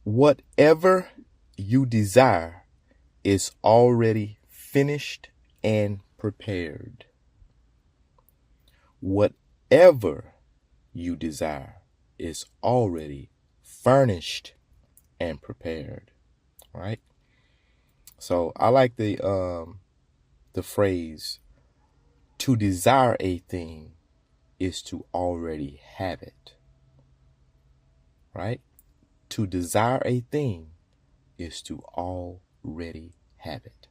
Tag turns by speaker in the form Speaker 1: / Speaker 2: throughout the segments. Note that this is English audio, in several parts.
Speaker 1: Whatever you desire is already finished and prepared. Whatever you desire is already furnished and prepared. Right? So I like the phrase, to desire a thing is to already have it. Right? To desire a thing is to already have it.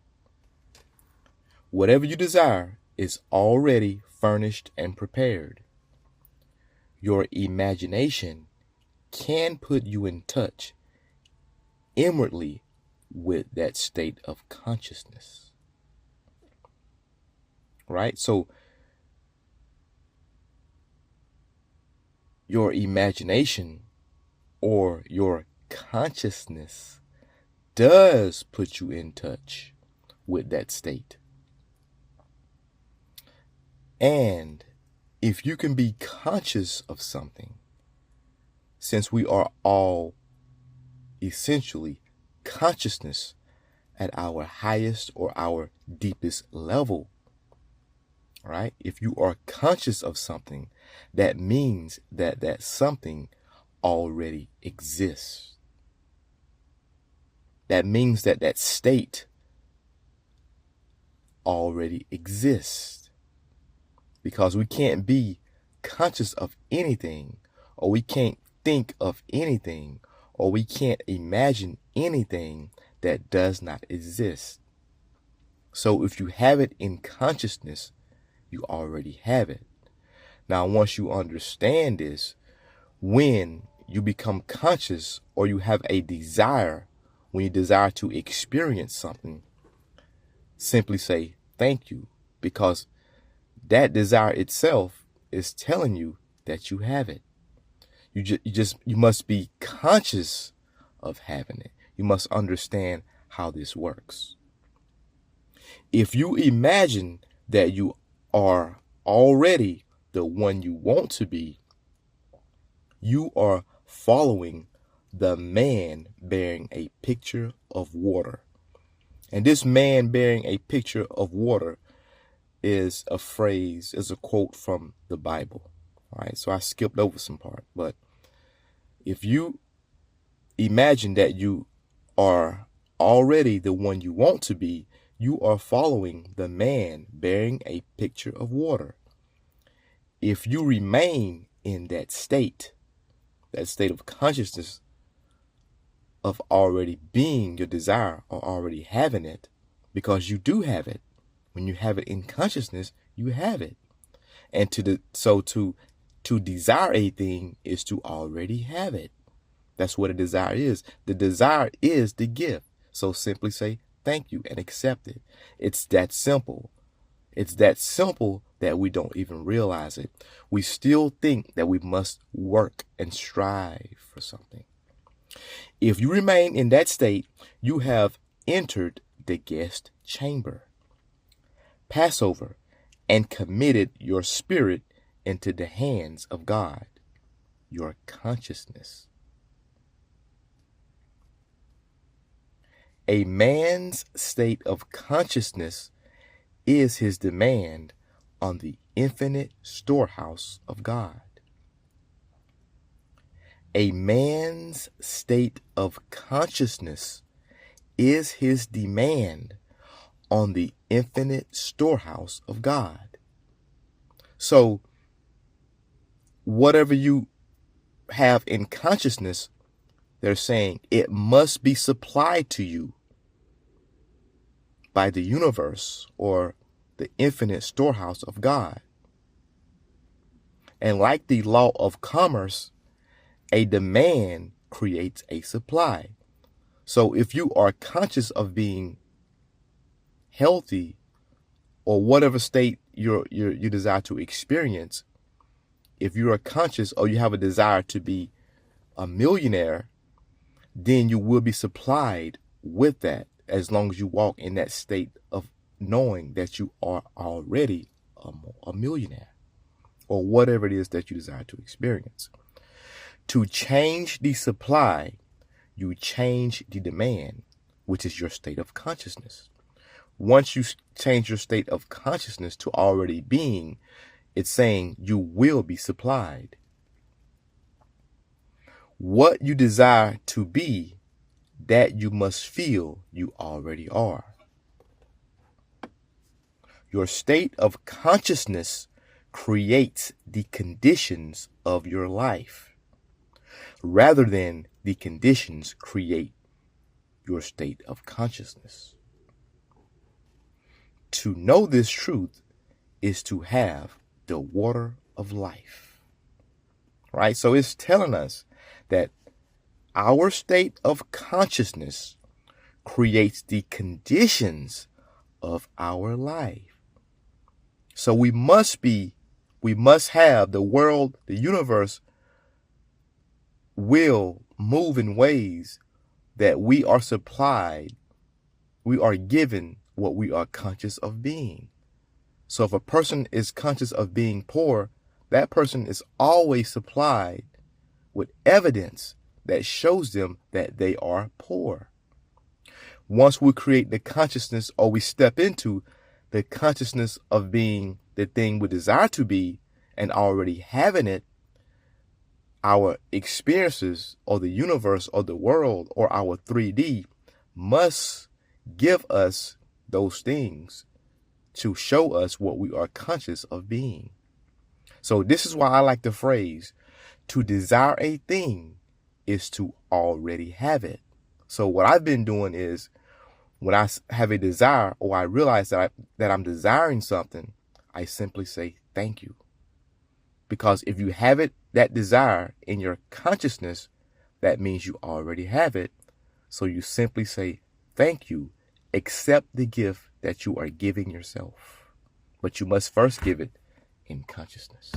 Speaker 1: Whatever you desire is already furnished and prepared. Your imagination can put you in touch inwardly with that state of consciousness. Right? So your imagination or your consciousness does put you in touch with that state. And if you can be conscious of something, since we are all essentially consciousness at our highest or our deepest level, right? If you are conscious of something, that means that that something already exists. That means that that state already exists. Because we can't be conscious of anything, or we can't think of anything, or we can't imagine anything that does not exist. So if you have it in consciousness, you already have it. Now, once you understand this, when you become conscious or you have a desire, when you desire to experience something, simply say thank you, because that desire itself is telling you that you have it. You must be conscious of having it. You must understand how this works. If you imagine that you are already the one you want to be, you are following the man bearing a pitcher of water. And this man bearing a pitcher of water is a phrase, is a quote from the Bible. All right, so I skipped over some part, but if you imagine that you are already the one you want to be, you are following the man bearing a pitcher of water. If you remain in that state of consciousness of already being your desire or already having it, because you do have it. When you have it in consciousness, you have it. And to desire a thing is to already have it. That's what a desire is. The desire is the gift. So simply say thank you and accept it. It's that simple. It's that simple that we don't even realize it. We still think that we must work and strive for something. If you remain in that state, you have entered the guest chamber, Passover, and committed your spirit into the hands of God, your consciousness. A man's state of consciousness is his demand on the infinite storehouse of God. A man's state of consciousness is his demand on the infinite storehouse of God. So, whatever you have in consciousness, they're saying it must be supplied to you by the universe or the infinite storehouse of God. And like the law of commerce, a demand creates a supply. So if you are conscious of being healthy or whatever state you desire to experience, if you are conscious or you have a desire to be a millionaire, then you will be supplied with that as long as you walk in that state of knowing that you are already a millionaire or whatever it is that you desire to experience. To change the supply, you change the demand, which is your state of consciousness. Once you change your state of consciousness to already being, it's saying you will be supplied. What you desire to be, that you must feel you already are. Your state of consciousness creates the conditions of your life, rather than the conditions create your state of consciousness. To know this truth is to have the water of life. Right? So it's telling us that our state of consciousness creates the conditions of our life. So we must have the world, the universe will move in ways that we are supplied, we are given what we are conscious of being. So if a person is conscious of being poor, that person is always supplied with evidence that shows them that they are poor. Once we create the consciousness, or we step into the consciousness of being the thing we desire to be and already having it, our experiences or the universe or the world or our 3D must give us those things to show us what we are conscious of being. So this is why I like the phrase, to desire a thing is to already have it. So what I've been doing is, when I have a desire, or I realize that I'm desiring something, I simply say thank you. Because if you have it, that desire in your consciousness, that means you already have it. So you simply say thank you, accept the gift that you are giving yourself. But you must first give it in consciousness.